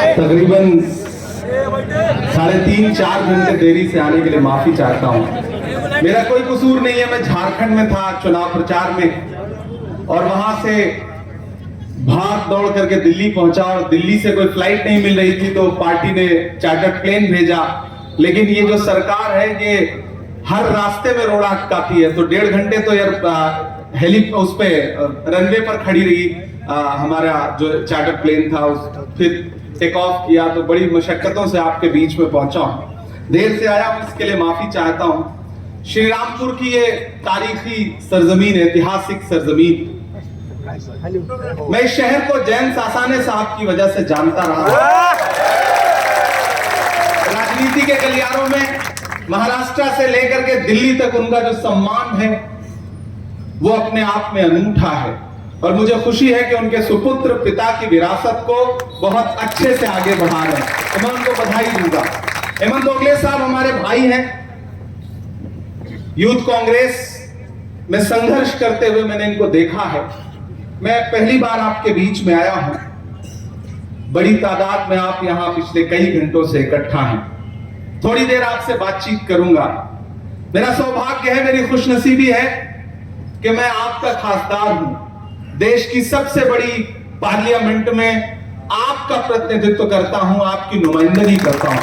तकरीबन 3.5-4 घंटे देरी से आने के लिए माफी चाहता हूं। मेरा कोई कसूर नहीं है। मैं झारखंड में था चुनाव प्रचार में और वहां से भाग दौड़ करके दिल्ली पहुंचा और दिल्ली से कोई फ्लाइट नहीं मिल रही थी तो पार्टी ने चार्टर्ड प्लेन भेजा। लेकिन ये जो सरकार है ये हर रास्ते में रोड़ा अटकाती है। तो 1.5 घंटे तो यार हेली उस पे रनवे पर खड़ी रही हमारा जो चार्टर्ड प्लेन था। फिर टेक ऑफ किया तो बड़ी मशक्कतों से आपके बीच में पहुंचा हूं। देर से आया हूं, इसके लिए माफी चाहता हूं। श्री रामपुर की ये तारीखी सरजमीन, ऐतिहासिक सरजमीन, मैं इस शहर को जैन सासाने साहब की वजह से जानता रहा। राजनीति के गलियारों में महाराष्ट्र से लेकर के दिल्ली तक उनका जो सम्मान है वो अपने आप में अनूठा है और मुझे खुशी है कि उनके सुपुत्र पिता की विरासत को बहुत अच्छे से आगे बढ़ा रहे हैं। मैं उनको बधाई दूंगा। हेमंत ओगले साहब हमारे भाई हैं। यूथ कांग्रेस में संघर्ष करते हुए मैंने इनको देखा है। मैं पहली बार आपके बीच में आया हूं। बड़ी तादाद में आप यहां पिछले कई घंटों से इकट्ठा हैं। थोड़ी देर आपसे बातचीत करूंगा। मेरा सौभाग्य है, मेरी खुशनसीबी है कि मैं आपका खासदार हूं। देश की सबसे बड़ी पार्लियामेंट में आपका प्रतिनिधित्व करता हूं, आपकी नुमाइंदगी करता हूं।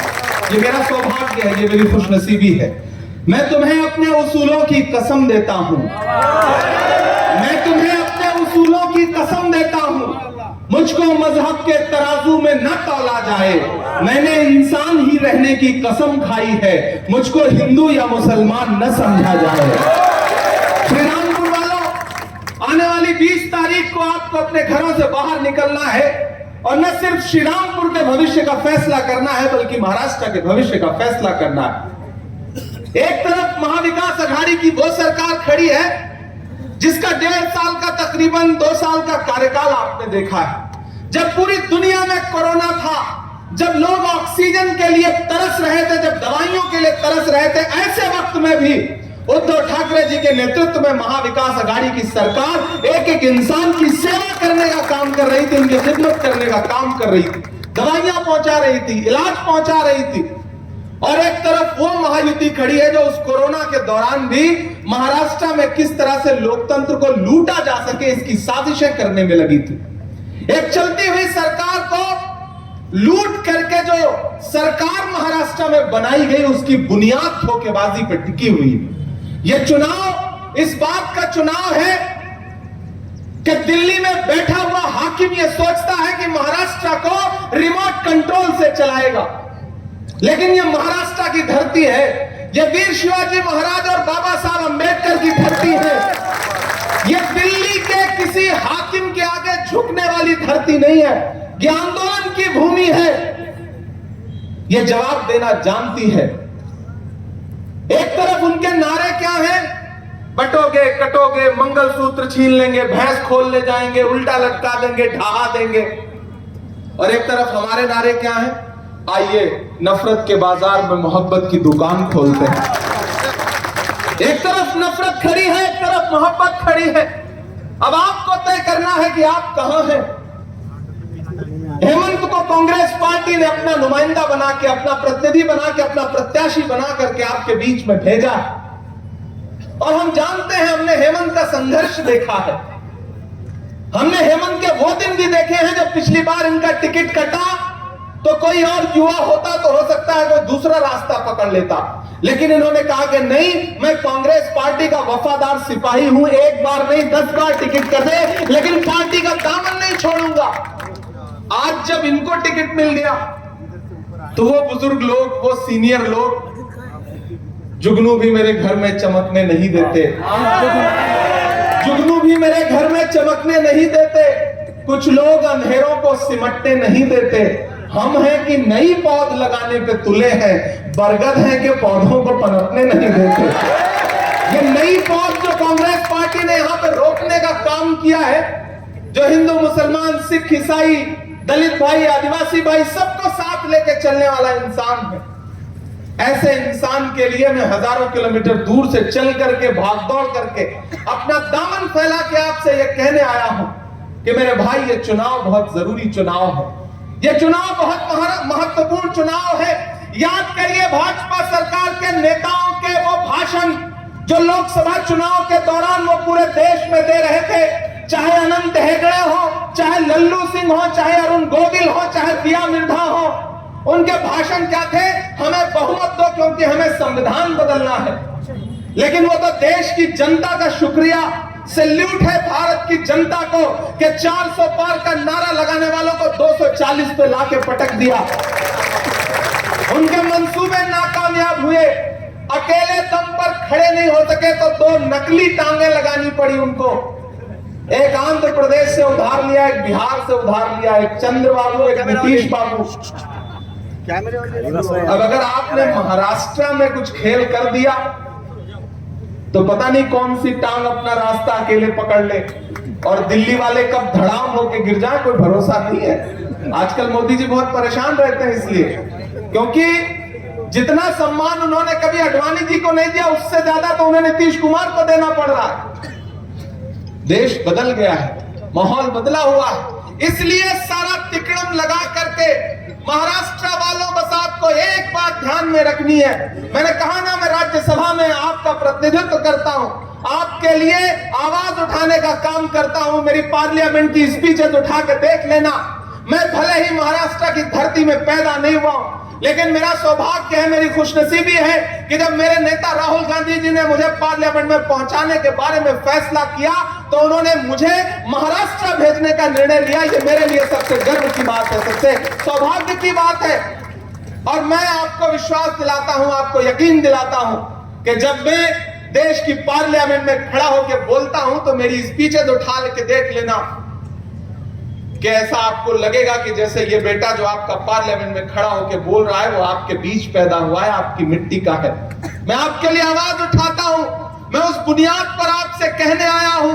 ये मेरा सौभाग्य है, ये मेरी खुशनसीबी है। मैं तुम्हें अपने उसूलों की कसम देता हूं। मैं तुम्हें अपने उसूलों की कसम देता हूं। मुझको मजहब के तराजू में न तौला जाए। मैंने इंसान ही रहने की कसम खाई है। मुझको हिंदू या मुसलमान न समझा जाए। श्री रामपुर वालों, आने वाली 20 तारीख को आपको अपने घरों से बाहर निकलना है और न सिर्फ श्री रामपुर के भविष्य का फैसला करना है बल्कि महाराष्ट्र के भविष्य का फैसला करना है। एक तरफ महाविकास अघाड़ी की वो सरकार खड़ी है जिसका 1.5 साल का तकरीबन 2 साल का कार्यकाल आपने देखा है। जब पूरी दुनिया में कोरोना था, जब लोग ऑक्सीजन के लिए तरस रहे थे, जब दवाइयों के लिए तरस रहे थे, ऐसे वक्त में भी उद्धव ठाकरे जी के नेतृत्व में महाविकास अघाड़ी की सरकार एक एक इंसान की सेवा करने का काम कर रही थी, उनकी खिदमत करने का काम कर रही थी, दवाइयां पहुंचा रही थी, इलाज पहुंचा रही थी। और एक तरफ वो महायुति खड़ी है जो उस कोरोना के दौरान भी महाराष्ट्र में किस तरह से लोकतंत्र को लूटा जा सके इसकी साजिशें करने में लगी थी। एक चलती हुई सरकार को लूट करके जो सरकार महाराष्ट्र में बनाई गई उसकी बुनियाद धोखेबाजी पर टिकी हुई। यह चुनाव इस बात का चुनाव है कि दिल्ली में बैठा हुआ हाकिम यह सोचता है कि महाराष्ट्र को रिमोट कंट्रोल से चलाएगा, लेकिन यह महाराष्ट्र की धरती है। यह वीर शिवाजी महाराज और बाबा साहब अंबेडकर की धरती है। यह दिल्ली के किसी हाकिम के आगे झुकने वाली धरती नहीं है। यह आंदोलन की भूमि है। यह जवाब देना जानती है। एक तरफ उनके नारे क्या हैं? बटोगे, कटोगे, मंगलसूत्र छीन लेंगे, भैंस खोल ले जाएंगे, उल्टा लटका देंगे, ढहा देंगे। और एक तरफ हमारे नारे क्या हैं? आइए नफरत के बाजार में मोहब्बत की दुकान खोलते हैं। एक तरफ नफरत खड़ी है, एक तरफ मोहब्बत खड़ी है। अब आपको तय करना है कि आप कहां हैं। हेमंत को कांग्रेस पार्टी ने अपना नुमाइंदा बना के, अपना प्रतिनिधि बना के, अपना प्रत्याशी बना करके आपके बीच में भेजा और हम जानते हैं, हमने हेमंत का संघर्ष देखा है। हमने हेमंत के वो दिन भी देखे हैं जब पिछली बार इनका टिकट कटा तो कोई और युवा होता तो हो सकता है कोई दूसरा रास्ता पकड़ लेता, लेकिन इन्होंने कहा कि नहीं, मैं कांग्रेस पार्टी का वफादार सिपाही हूं। एक बार नहीं 10 बार टिकट कर दे लेकिन पार्टी का दामन नहीं छोड़ूंगा। आज जब इनको टिकट मिल गया तो वो बुजुर्ग लोग, वो सीनियर लोग, जुगनू भी मेरे घर में चमकने नहीं देते, जुगनू भी मेरे घर में चमकने नहीं देते, कुछ लोग अंधेरों को सिमटने नहीं देते। हम हैं कि नई पौध लगाने पे तुले हैं, बरगद है कि पौधों को पनपने नहीं देते। ये नई पौध जो कांग्रेस पार्टी ने यहां पे रोकने का काम किया है, जो हिंदू, मुसलमान, सिख, ईसाई, दलित भाई, आदिवासी भाई सबको साथ लेके चलने वाला इंसान है। ऐसे इंसान के लिए मैं हजारों किलोमीटर दूर से चल करके, भागदौड़ करके, अपना दामन फैला के आपसे यह कहने आया हूं कि मेरे भाई, ये चुनाव बहुत जरूरी चुनाव है। ये चुनाव बहुत महत्वपूर्ण चुनाव है। याद करिए भाजपा सरकार के नेताओं के वो भाषण जो लोकसभा चुनाव के दौरान वो पूरे देश में दे रहे थे, चाहे अनंत हेगड़े हो, चाहे लल्लू सिंह हो, चाहे अरुण गोविल हो, चाहे प्रिया मिर्धा हो, उनके भाषण क्या थे? हमें बहुमत दो क्योंकि हमें संविधान बदलना है। लेकिन वो तो देश की जनता का शुक्रिया, सैल्यूट है भारत की जनता को कि 400 पार का नारा लगाने वालों को 240 पे लाके पटक दिया। उनके मंसूबे नाकामयाब हुए, अकेले दम पर खड़े नहीं हो सके तो 2 नकली टांगे लगानी पड़ी उनको। एक आंध्र प्रदेश से उधार लिया, एक बिहार से उधार लिया, एक चंद्रबाबू, एक नीतीश बाबू। अब अगर आपने महाराष्ट्र में कुछ खेल कर दिया तो पता नहीं कौन सी टांग अपना रास्ता अकेले पकड़ ले और दिल्ली वाले कब धड़ाम होके गिर जाए, कोई भरोसा नहीं है। आजकल मोदी जी बहुत परेशान रहते हैं इसलिए क्योंकि जितना सम्मान उन्होंने कभी अडवाणी जी को नहीं दिया, उससे ज्यादा तो उन्हें नीतीश कुमार को देना पड़ रहा है। देश बदल गया है, माहौल बदला हुआ है, इसलिए सारा तिकड़म लगा करके महाराष्ट्र वालों बस आपको एक बात ध्यान में रखनी है। मैंने कहा ना, मैं राज्यसभा में आपका प्रतिनिधित्व करता हूं, आपके लिए आवाज उठाने का काम करता हूं। मेरी पार्लियामेंट की स्पीचेस उठा के देख लेना। मैं भले ही महाराष्ट्र की धरती में पैदा नहीं हुआ हूं, लेकिन मेरा सौभाग्य है, मेरी खुशनसीबी है कि जब मेरे नेता राहुल गांधी जी ने मुझे पार्लियामेंट में पहुंचाने के बारे में फैसला किया तो उन्होंने मुझे महाराष्ट्र भेजने का निर्णय लिया। ये मेरे लिए सबसे गर्व की बात है, सबसे सौभाग्य की बात है। और मैं आपको विश्वास दिलाता हूं, आपको यकीन दिलाता हूं कि जब मैं देश की पार्लियामेंट में खड़ा होकर बोलता हूं तो मेरी स्पीचेस उठा के देख लेना कि ऐसा आपको लगेगा कि जैसे ये बेटा जो आपका पार्लियामेंट में खड़ा होकर बोल रहा है वो आपके बीच पैदा हुआ है, आपकी मिट्टी का है। मैं आपके लिए आवाज उठाता हूं। मैं उस बुनियाद पर आपसे कहने आया हूं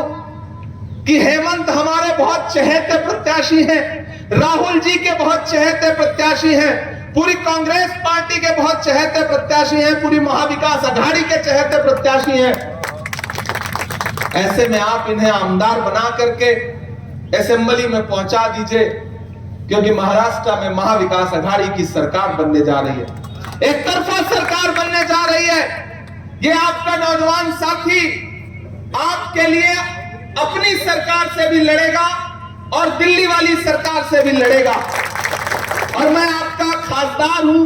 कि हेमंत हमारे बहुत चहेते प्रत्याशी हैं, राहुल जी के बहुत चहेते प्रत्याशी हैं, पूरी कांग्रेस पार्टी के बहुत चहेते प्रत्याशी हैं, पूरी महाविकास अघाड़ी के चहेते प्रत्याशी हैं। ऐसे में आप इन्हें आमदार बना करके असेंबली में पहुंचा दीजिए क्योंकि महाराष्ट्र में महाविकास अघाड़ी की सरकार बनने जा रही है, एक तरफा सरकार बनने जा रही है। ये आपका नौजवान साथी आपके लिए अपनी सरकार से भी लड़ेगा और दिल्ली वाली सरकार से भी लड़ेगा। और मैं आपका खासदार हूं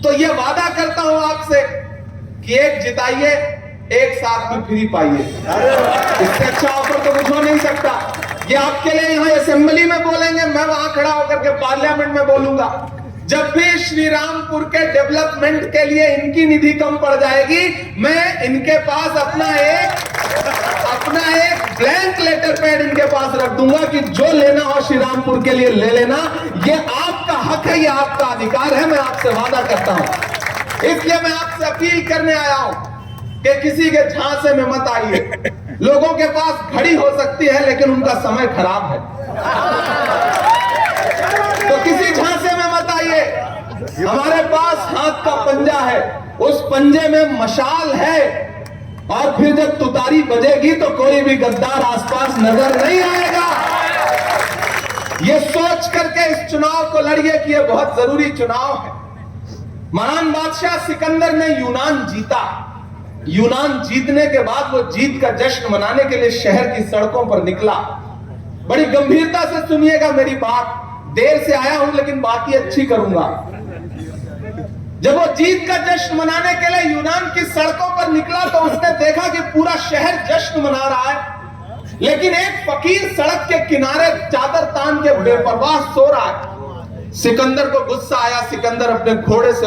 तो ये वादा करता हूं आपसे कि एक जिताइए, एक साथ में फ्री पाइए। इससे अच्छा ऑफर तो कुछ हो नहीं सकता। ये आपके लिए यहाँ असेंबली में बोलेंगे, मैं वहां खड़ा होकर के पार्लियामेंट में बोलूंगा। जब भी श्री रामपुर के डेवलपमेंट के लिए इनकी निधि कम पड़ जाएगी, मैं इनके पास अपना एक ब्लैंक लेटर पैड इनके पास रख दूंगा कि जो लेना हो श्री रामपुर के लिए ले लेना। ये आपका हक है, ये आपका अधिकार है, मैं आपसे वादा करता हूं। इसलिए मैं आपसे अपील करने आया हूं कि किसी के झांसे में मत आइए। लोगों के पास घड़ी हो सकती है लेकिन उनका समय खराब है, तो किसी झांसे में मत आइए। हमारे पास हाथ का पंजा है, उस पंजे में मशाल है और फिर जब तुतारी बजेगी तो कोई भी गद्दार आसपास नजर नहीं आएगा। ये सोच करके इस चुनाव को लड़िए कि ये बहुत जरूरी चुनाव है। महान बादशाह सिकंदर ने यूनान जीता। यूनान जीतने के बाद वो जीत का जश्न मनाने के लिए शहर की सड़कों पर निकला। बड़ी गंभीरता से सुनिएगा मेरी बात, देर से आया हूं लेकिन बात ही अच्छी करूंगा। जब वो जीत का जश्न मनाने के लिए यूनान की सड़कों पर निकला तो उसने देखा कि पूरा शहर जश्न मना रहा है, लेकिन एक फकीर सड़क के किनारे चादर तान के बेपरवाह सो रहा है। सिकंदर को गुस्सा आया, सिकंदर अपने घोड़े से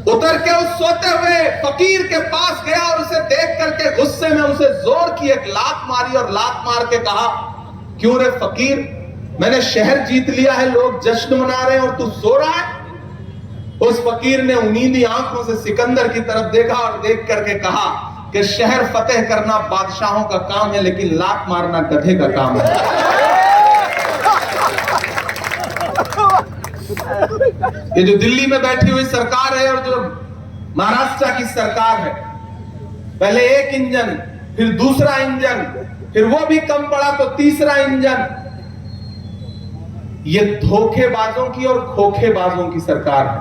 उतर के उस सोते हुए फकीर के पास गया और उसे देख करके गुस्से में उसे जोर की एक लात मारी और लात मार के कहा, क्यों रे फकीर, मैंने शहर जीत लिया है, लोग जश्न मना रहे हैं और तू सो रहा है। उस फकीर ने उम्मीदी आंखों से सिकंदर की तरफ देखा और देख करके कहा कि शहर फतेह करना बादशाहों का काम है लेकिन लात मारना गधे का काम है। ये जो दिल्ली में बैठी हुई सरकार है और जो महाराष्ट्र की सरकार है, पहले एक इंजन, फिर दूसरा इंजन, फिर वो भी कम पड़ा तो तीसरा इंजन। ये धोखेबाजों की और खोखेबाजों की सरकार है।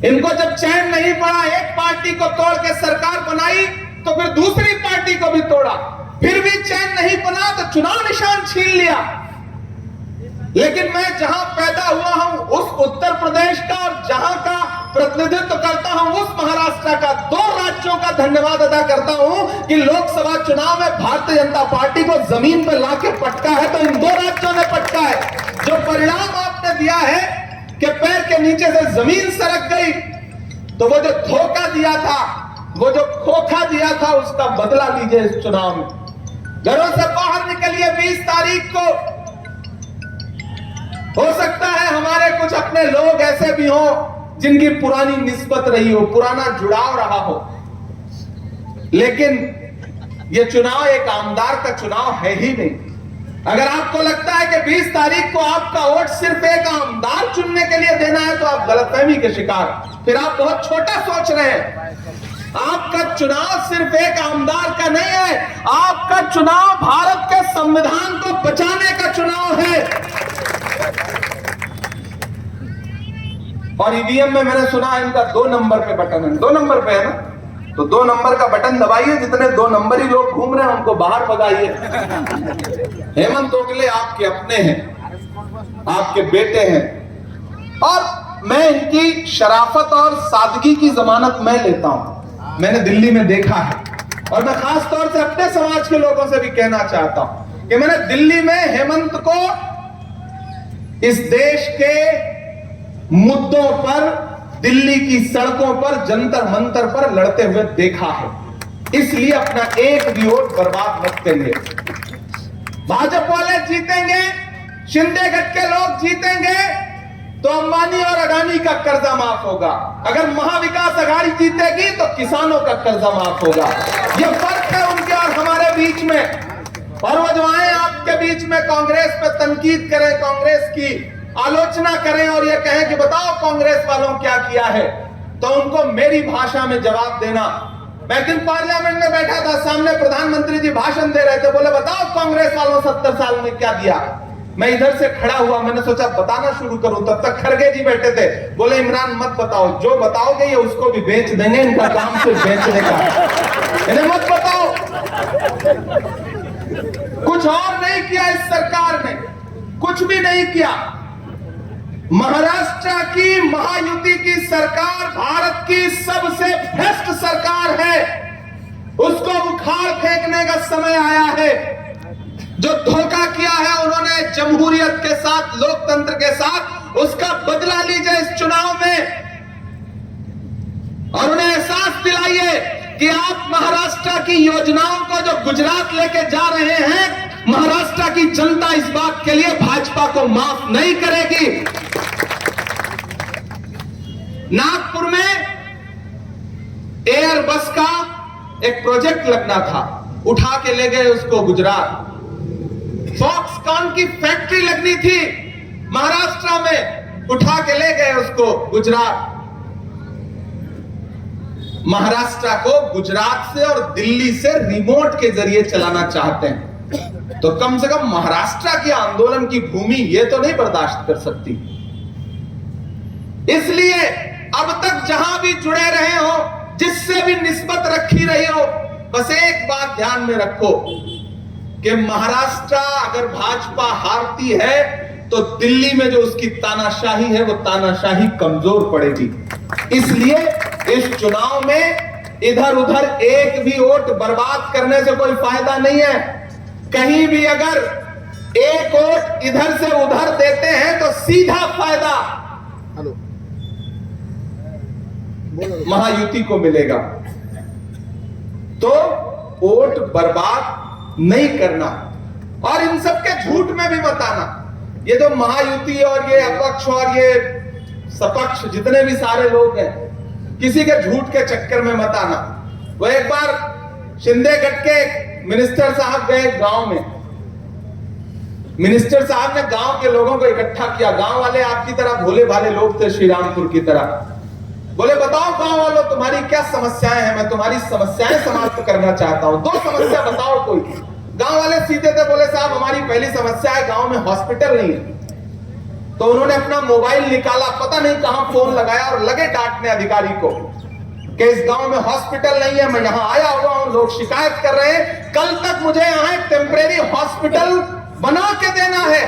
इनको जब चैन नहीं पड़ा, एक पार्टी को तोड़ के सरकार बनाई तो फिर दूसरी पार्टी को भी तोड़ा, फिर भी चैन नहीं बना तो चुनाव निशान छीन लिया। लेकिन मैं जहां पैदा हुआ हूं उस उत्तर प्रदेश का और जहां का प्रतिनिधित्व करता हूं उस महाराष्ट्र का, दो राज्यों का धन्यवाद अदा करता हूं कि लोकसभा चुनाव में भारतीय जनता पार्टी को जमीन पर लाके पटका है तो इन दो राज्यों ने पटका है। जो परिणाम आपने दिया है कि पैर के नीचे से जमीन सरक गई, तो वो जो धोखा दिया था, वो जो खोखा दिया था, उसका बदला लीजिए इस चुनाव में। घरों से बाहर निकलिए 20 तारीख को। हो सकता है हमारे कुछ अपने लोग ऐसे भी हों जिनकी पुरानी निस्बत रही हो, पुराना जुड़ाव रहा हो, लेकिन ये चुनाव एक आमदार का चुनाव है ही नहीं। अगर आपको लगता है कि 20 तारीख को आपका वोट सिर्फ एक आमदार चुनने के लिए देना है तो आप गलतफहमी के शिकार, फिर आप बहुत छोटा सोच रहे हैं। आपका चुनाव सिर्फ एक आमदार का नहीं है, आपका चुनाव भारत के संविधान को बचाने का चुनाव है। और ईवीएम में मैंने सुना है इनका 2 नंबर पे बटन है, 2 नंबर पे है ना, तो 2 नंबर का बटन दबाइए, जितने 2 नंबर ही लोग घूम रहे हैं उनको बाहर भगाइए। हेमंत गोखले आपके अपने हैं, आपके बेटे हैं, और मैं इनकी शराफत और सादगी की जमानत मैं लेता हूं। मैंने दिल्ली में देखा है, और मैं खास तौर से अपने समाज के लोगों से भी कहना चाहता हूं कि मैंने दिल्ली में हेमंत को इस देश के मुद्दों पर, दिल्ली की सड़कों पर, जंतर मंतर पर लड़ते हुए देखा है। इसलिए अपना एक भी वोट बर्बाद मत करिए। भाजपा वाले जीतेंगे, शिंदे गट के लोग जीतेंगे तो अंबानी और अडानी का कर्जा माफ होगा। अगर महाविकास आघाड़ी जीतेगी तो किसानों का कर्जा माफ होगा। यह फर्क है उनके और हमारे बीच में। और वो जो आए आपके बीच में कांग्रेस पे तनकीद करें, कांग्रेस की आलोचना करें और ये कहें कि बताओ कांग्रेस वालों क्या किया है, तो उनको मेरी भाषा में जवाब देना। मैं एक दिन पार्लियामेंट में बैठा था, सामने प्रधानमंत्री जी भाषण दे रहे थे, बोले बताओ कांग्रेस वालों 70 साल में क्या दिया। मैं इधर से खड़ा हुआ, मैंने सोचा बताना शुरू करूं, तब तक खड़गे जी बैठे थे, बोले इमरान मत बताओ, जो बताओगे ये उसको भी बेच देंगे, इनका काम सिर्फ बेचने का, इन्हें मत बताओ। कुछ और नहीं किया इस सरकार ने, कुछ भी नहीं किया। महाराष्ट्र की महायुति की सरकार भारत की सबसे भ्रष्ट सरकार है, उसको उखाड़ फेंकने का समय आया है। जो धोखा किया है उन्होंने जमहूरियत के साथ, लोकतंत्र के साथ, उसका बदला लीजिए इस चुनाव में, और उन्हें एहसास दिलाइए कि आप महाराष्ट्र की योजनाओं को जो गुजरात लेके जा रहे हैं, महाराष्ट्र की जनता इस बात के लिए भाजपा को माफ नहीं करेगी। नागपुर में एयरबस का एक प्रोजेक्ट लगना था, उठा के ले गए उसको गुजरात। फॉक्सकॉन की फैक्ट्री लगनी थी महाराष्ट्र में, उठा के ले गए उसको गुजरात। महाराष्ट्र को गुजरात से और दिल्ली से रिमोट के जरिए चलाना चाहते हैं, तो कम से कम महाराष्ट्र के आंदोलन की भूमि ये तो नहीं बर्दाश्त कर सकती। इसलिए अब तक जहां भी जुड़े रहे हो, जिससे भी निस्बत रखी रही हो, बस एक बात ध्यान में रखो कि महाराष्ट्र अगर भाजपा हारती है तो दिल्ली में जो उसकी तानाशाही है वो तानाशाही कमजोर पड़ेगी। इसलिए इस चुनाव में इधर उधर एक भी वोट बर्बाद करने से कोई फायदा नहीं है। कहीं भी अगर एक वोट इधर से उधर देते हैं तो सीधा फायदा महायुति को मिलेगा। तो वोट बर्बाद नहीं करना, और इन सबके झूठ में भी मत आना। ये जो महायुति और ये अपक्ष और ये सपक्ष जितने भी सारे लोग हैं, किसी के झूठ के चक्कर में मत आना। वो एक बार शिंदे गट के मिनिस्टर साहब गए गांव में, मिनिस्टर साहब ने गांव के लोगों को इकट्ठा किया। गांव वाले आपकी तरह भोले भाले लोग थे, श्रीरामपुर की तरह। बोले बताओ गांव वालों तुम्हारी क्या समस्याएं हैं, मैं तुम्हारी समस्याएं समाप्त करना चाहता हूं, 2 समस्या बताओ कोई। गांव वाले सीधे थे, बोले साहब हमारी पहली समस्या है गांव में हॉस्पिटल नहीं है। तो उन्होंने अपना मोबाइल निकाला, पता नहीं कहां फोन लगाया और लगे डांटने अधिकारी को कि इस गांव में हॉस्पिटल नहीं है, मैं यहां आया हुआ हूं, लोग शिकायत कर रहे हैं, कल तक मुझे यहां एक टेम्परेरी हॉस्पिटल बना के देना है।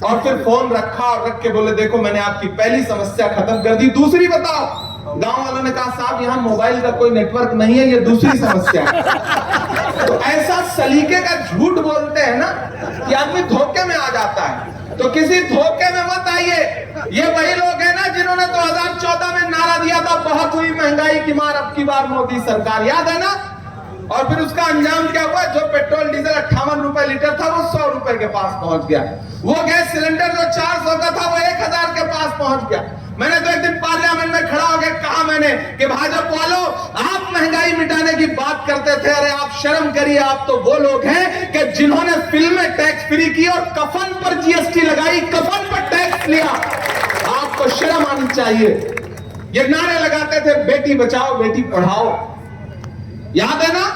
और फिर फोन रखा और रख के बोले देखो मैंने आपकी पहली समस्या खत्म कर दी, दूसरी बताओ। गांव वालों ने कहा साहब यहाँ मोबाइल का कोई नेटवर्क नहीं है, ये दूसरी समस्या है। तो ऐसा सलीके का झूठ बोलते हैं ना कि आदमी धोखे में आ जाता है। तो किसी धोखे में मत आइए। ये वही लोग हैं ना जिन्होंने 2014 में नारा दिया था बहुत हुई महंगाई की मार, अब की बार मोदी सरकार, याद है ना? और फिर उसका अंजाम क्या हुआ? जो पेट्रोल डीजल 58 रुपए लीटर था वो 100 रुपए के पास पहुंच गया। वो गैस सिलेंडर जो 400 का था वो 1000 के पास पहुंच गया। मैंने तो एक दिन पार्लियामेंट में खड़ा होकर कहा मैंने कि भाजपा वालों आप महंगाई मिटाने की बात करते थे, अरे आप शर्म करिए, आप तो वो लोग हैं कि जिन्होंने फिल्में टैक्स फ्री की और कफन पर जीएसटी लगाई, कफन पर टैक्स लिया। आपको शर्म आनी चाहिए। ये नारे लगाते थे बेटी बचाओ बेटी पढ़ाओ, याद है ना?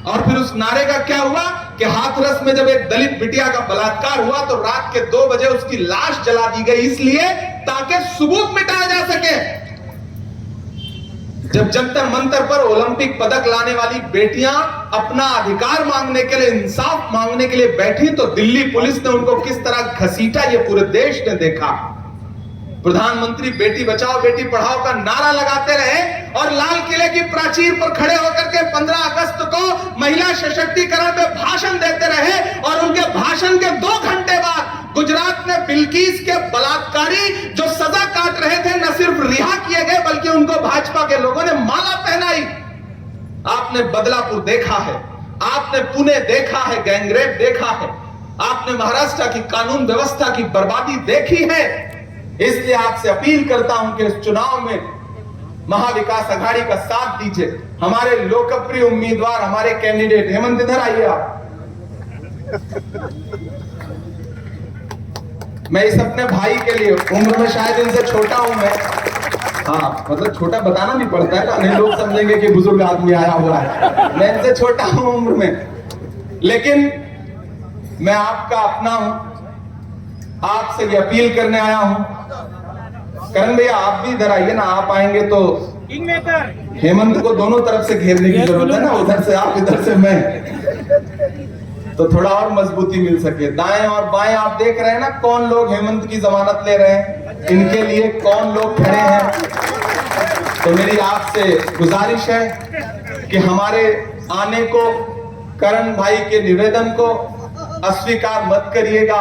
और फिर उस नारे का क्या हुआ कि हाथरस में जब एक दलित बिटिया का बलात्कार हुआ तो रात के 2 बजे उसकी लाश जला दी गई, इसलिए ताकि सबूत मिटाया जा सके। जब जंतर मंतर पर ओलंपिक पदक लाने वाली बेटियां अपना अधिकार मांगने के लिए, इंसाफ मांगने के लिए बैठी तो दिल्ली पुलिस ने उनको किस तरह घसीटा ये पूरे देश ने देखा। प्रधानमंत्री बेटी बचाओ बेटी पढ़ाओ का नारा लगाते रहे और लाल किले की प्राचीर पर खड़े होकर के 15 अगस्त को महिला सशक्तिकरण पे भाषण देते रहे और उनके भाषण के 2 घंटे बाद गुजरात में बिल्किस के बलात्कारी जो सजा काट रहे थे न सिर्फ रिहा किए गए बल्कि उनको भाजपा के लोगों ने माला पहनाई। आपने बदलापुर देखा है, आपने पुणे देखा है, गैंगरेप देखा है, आपने महाराष्ट्र की कानून व्यवस्था की बर्बादी देखी है। इसलिए आपसे अपील करता हूं कि इस चुनाव में महाविकास अघाड़ी का साथ दीजिए। हमारे लोकप्रिय उम्मीदवार, हमारे कैंडिडेट हेमंत, इधर आइए आप। मैं इस अपने भाई के लिए, उम्र में शायद इनसे छोटा हूं मैं, हाँ मतलब छोटा बताना भी पड़ता है ना, नहीं लोग समझेंगे कि बुजुर्ग आदमी आया हुआ है। मैं इनसे छोटा हूं उम्र में, लेकिन मैं आपका अपना हूं, आपसे ये अपील करने आया हूं। करण भैया आप भी इधर आइए ना, आप आएंगे तो हेमंत को दोनों तरफ से घेरने की जरूरत है ना, उधर से आप इधर से मैं, तो थोड़ा और मजबूती मिल सके। दाएं और बाएं आप देख रहे हैं ना कौन लोग हेमंत की जमानत ले रहे हैं, इनके लिए कौन लोग खड़े हैं। तो मेरी आपसे गुजारिश है कि हमारे आने को, करण भाई के निवेदन को अस्वीकार मत करिएगा।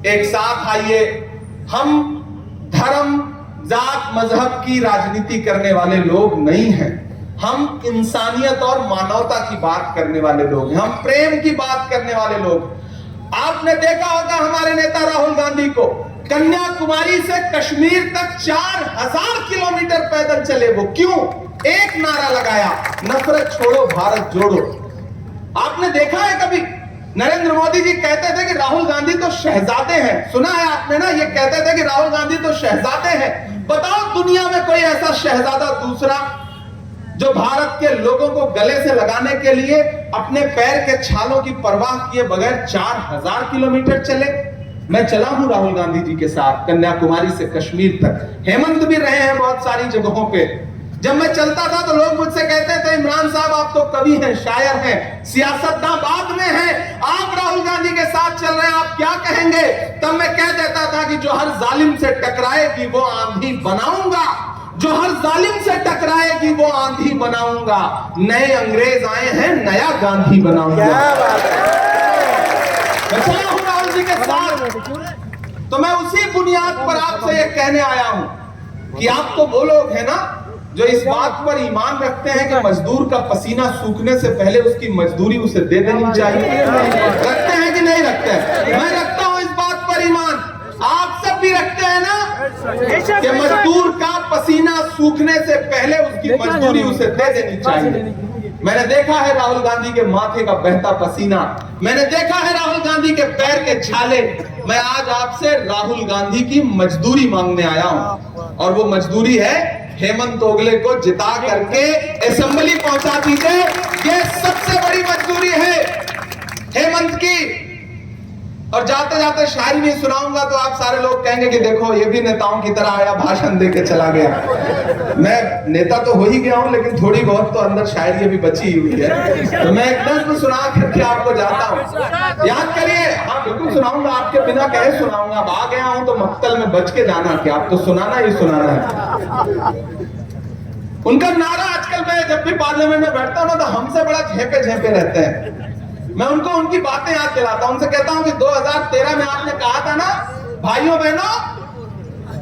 एक साथ आइए। हम धर्म जात मजहब की राजनीति करने वाले लोग नहीं हैं, हम इंसानियत और मानवता की बात करने वाले लोग हैं, हम प्रेम की बात करने वाले लोग। आपने देखा होगा हमारे नेता राहुल गांधी को कन्याकुमारी से कश्मीर तक 4000 किलोमीटर पैदल चले। वो क्यों? एक नारा लगाया, नफरत छोड़ो भारत जोड़ो। आपने देखा है कभी? नरेंद्र मोदी जी कहते थे कि राहुल गांधी तो शहजादे हैं, सुना है आपने ना? ये कहते थे कि राहुल गांधी तो शहजादे हैं। बताओ दुनिया में कोई ऐसा शहजादा दूसरा जो भारत के लोगों को गले से लगाने के लिए अपने पैर के छालों की परवाह किए बगैर 4000 किलोमीटर चले? मैं चला हूं राहुल गांधी जी के साथ कन्याकुमारी से कश्मीर तक, हेमंत भी रहे हैं बहुत सारी जगहों पे। जब मैं चलता था तो लोग मुझसे कहते थे इमरान साहब आप तो कवि हैं, शायर हैं, सियासतदान बाद में हैं, आप राहुल गांधी के साथ चल रहे हैं, आप क्या कहेंगे? तब मैं कह देता था कि जो हर जालिम से टकराएगी वो आंधी बनाऊंगा, जो हर जालिम से टकराएगी वो आंधी बनाऊंगा। नए अंग्रेज आए हैं, नया गांधी बनाऊंगा। मैं चला हूं राहुल जी के साथ, तो मैं उसी बुनियाद पर आपसे ये कहने आया हूं कि आप तो वो लोग हैं ना जो इस बात पर ईमान रखते हैं कि मजदूर का पसीना सूखने से पहले उसकी मजदूरी उसे दे देनी चाहिए। रखते हैं कि नहीं रखते हैं? मैं रखता हूं इस बात पर ईमान, आप सब भी रखते हैं ना कि मजदूर का पसीना सूखने से पहले उसकी मजदूरी उसे दे देनी चाहिए। मैंने देखा है राहुल गांधी के माथे का बहता पसीना, मैंने देखा है राहुल गांधी के पैर के छाले। मैं आज आपसे राहुल गांधी की मजदूरी मांगने आया हूं, और वो मजदूरी है हेमंत ओगले को जिता करके असेंबली पहुंचा दीजिए। ये सबसे बड़ी मजदूरी है। हेमंत की। और जाते जाते शायरी नहीं सुनाऊंगा तो आप सारे लोग कहेंगे कि देखो ये भी नेताओं की तरह आया, भाषण देके चला गया। मैं नेता तो हो ही गया हूं, लेकिन थोड़ी बहुत तो अंदर शायरी भी बची हुई है, तो मैं एक नज्म सुना करके आपको जाता हूं। याद करिए, हाँ बिल्कुल सुनाऊंगा, आपके बिना कहे सुनाऊंगा। अब आ गया हूं तो मक्तल में बच के जाना, कि आपको सुनाना ही सुनाना है। उनका नारा आजकल मैं जब भी पार्लियामेंट में बैठता हूं ना, तो हमसे बड़ा झेपे झेपे रहते हैं। मैं उनको उनकी बातें याद दिलाता हूं, उनसे कहता हूं कि 2013 में आपने कहा था ना, भाइयों बहनों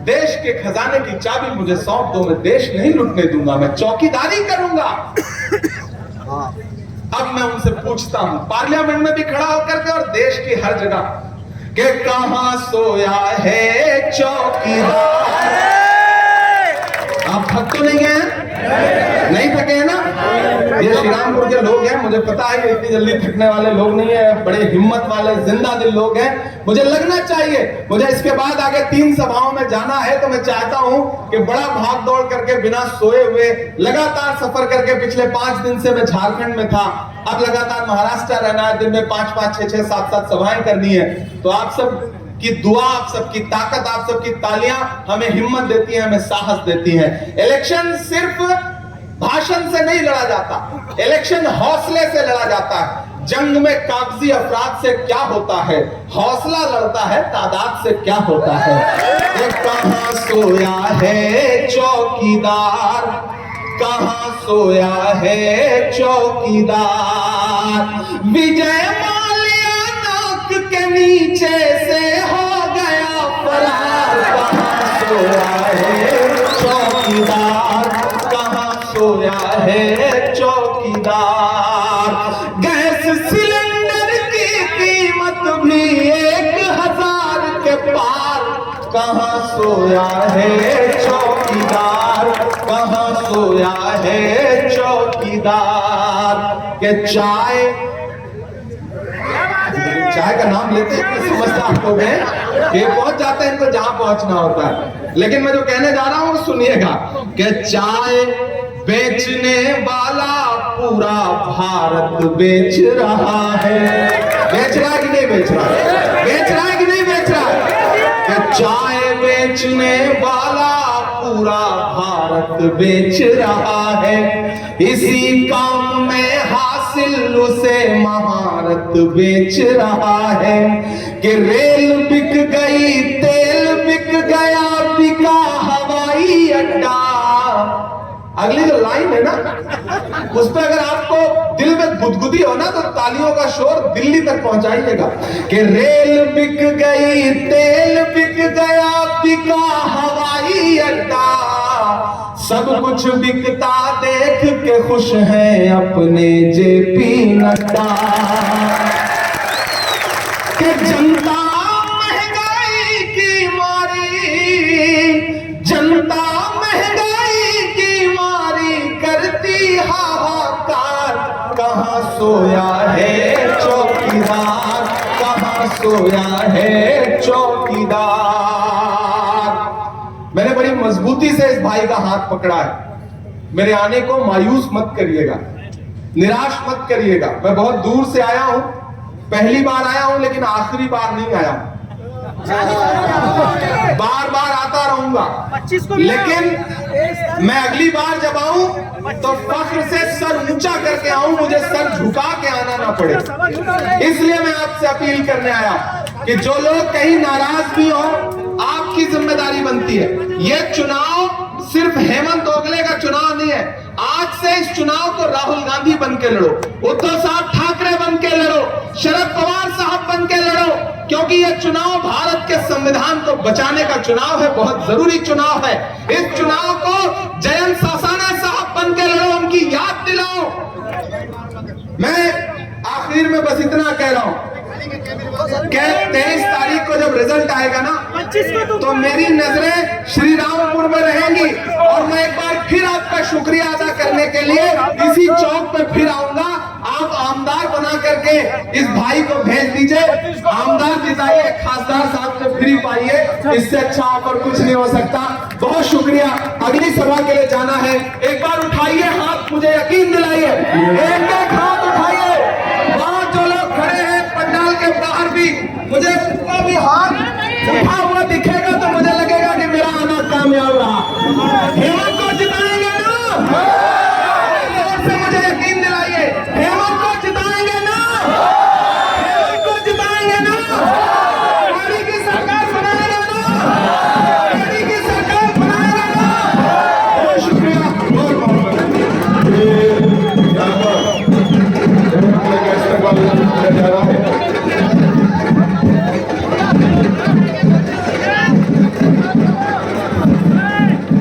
देश के खजाने की चाबी मुझे सौंप दो, मैं देश नहीं लुटने दूंगा, मैं चौकीदारी करूंगा। अब मैं उनसे पूछता हूं पार्लियामेंट में भी खड़ा होकर के और देश की हर जगह कि कहां सोया है चौकीदार। आप थक तो नहीं गए? नहीं थके हैं ना? ये श्रीरामपुर के लोग हैं, मुझे पता है कि इतनी जल्दी थकने वाले लोग नहीं है, बड़े हिम्मत वाले जिंदा दिल लोग हैं। मुझे लगना चाहिए, मुझे इसके बाद आगे 3 सभाओं में जाना है, तो मैं चाहता हूं कि बड़ा भाग दौड़ करके बिना सोए हुए लगातार सफर करके, पिछले 5 दिन से मैं झारखंड में था, अब लगातार महाराष्ट्र रहना है, दिन में 5-5, 6-6, 7-7 सभाएं करनी है। तो आप सब की दुआ, आप सबकी ताकत, आप सबकी तालियां हमें हिम्मत देती हैं, हमें साहस देती हैं। इलेक्शन सिर्फ भाषण से नहीं लड़ा जाता, इलेक्शन हौसले से लड़ा जाता है। जंग में कागजी अफराद से क्या होता है, हौसला लड़ता है तादाद से क्या होता है। कहां सोया है चौकीदार, कहां सोया है चौकीदार। विजय माल्या नाक के नीचे से हो गया फरार। कहां सोया है चौकीदार, कहां सोया है चौकीदार। गैस सिलेंडर की कीमत भी 1000 के पार। कहां सोया है चौकीदार, कहां सोया है चौकीदार। के चाय का नाम लेते हैं, समझदार लोग हैं, ये पहुंच जाते हैं इनको जहां पहुंचना होता है। लेकिन मैं जो कहने जा रहा हूं सुनिएगा कि चाय बेचने वाला पूरा भारत बेच रहा है। बेच रहा है कि नहीं बेच रहा है? बेच रहा है कि नहीं बेच रहा है? कि चाय बेचने वाला पूरा भारत बेच रहा है। इसी काम में हासिल उसे महारत बेच रहा है। कि रेल बिक गई, तेल बिक गया, बिका हवाई अड्डा। अगली जो लाइन है ना, उस पर अगर आपको दिल में गुदगुदी हो ना, तो तालियों का शोर दिल्ली तक पहुंचाइएगा। कि रेल बिक गई, तेल बिक गया, बिका हवाई अड्डा। सब कुछ बिकता देख के खुश हैं अपने जेपी नड्डा। कि जनता महंगाई की मारी, जनता महंगाई की मारी करती हाहाकार। कहां सोया है चौकीदार, कहां सोया है चौकीदार। मैंने बड़ी मजबूती से इस भाई का हाथ पकड़ा है। मेरे आने को मायूस मत करिएगा, निराश मत करिएगा। मैं बहुत दूर से आया हूं, पहली बार आया हूं, लेकिन आखिरी बार नहीं आया हूं। बार बार आता रहूंगा, लेकिन मैं अगली बार जब आऊं तो फख्र से सर ऊंचा करके आऊं, मुझे सर झुका के आना ना पड़े। इसलिए मैं आपसे अपील करने आया कि जो लोग कहीं नाराज भी हो, आपकी जिम्मेदारी बनती है। यह चुनाव सिर्फ हेमंत ओगले का चुनाव नहीं है। आज से इस चुनाव को राहुल गांधी बन के लड़ो, उद्धव साहब ठाकरे बन के लड़ो, शरद पवार साहब बन के लड़ो, क्योंकि यह चुनाव भारत के संविधान को बचाने का चुनाव है, बहुत जरूरी चुनाव है। इस चुनाव को जयंत सासाना साहब बन के लड़ो, उनकी याद दिलाओ। मैं आखिर में बस इतना कह रहा हूं कि 23 तारीख को जब रिजल्ट आएगा ना, तो मेरी नजरें श्री रामपुर में रहेंगी, और मैं एक बार फिर आपका शुक्रिया अदा करने के लिए इसी चौक पर फिर आऊंगा। आप आमदार बना करके इस भाई को भेज दीजिए, आमदार जिताइए, खासदार साहब से फ्री पाइए, इससे अच्छा ऑफर कुछ नहीं हो सकता। बहुत शुक्रिया। अगली सभा के लिए जाना है, एक बार उठाइए हाथ, मुझे यकीन दिलाइए, एक हाथ उठाइए। वहां जो लोग खड़े हैं मुझे उतना भी हाथ उठा हुआ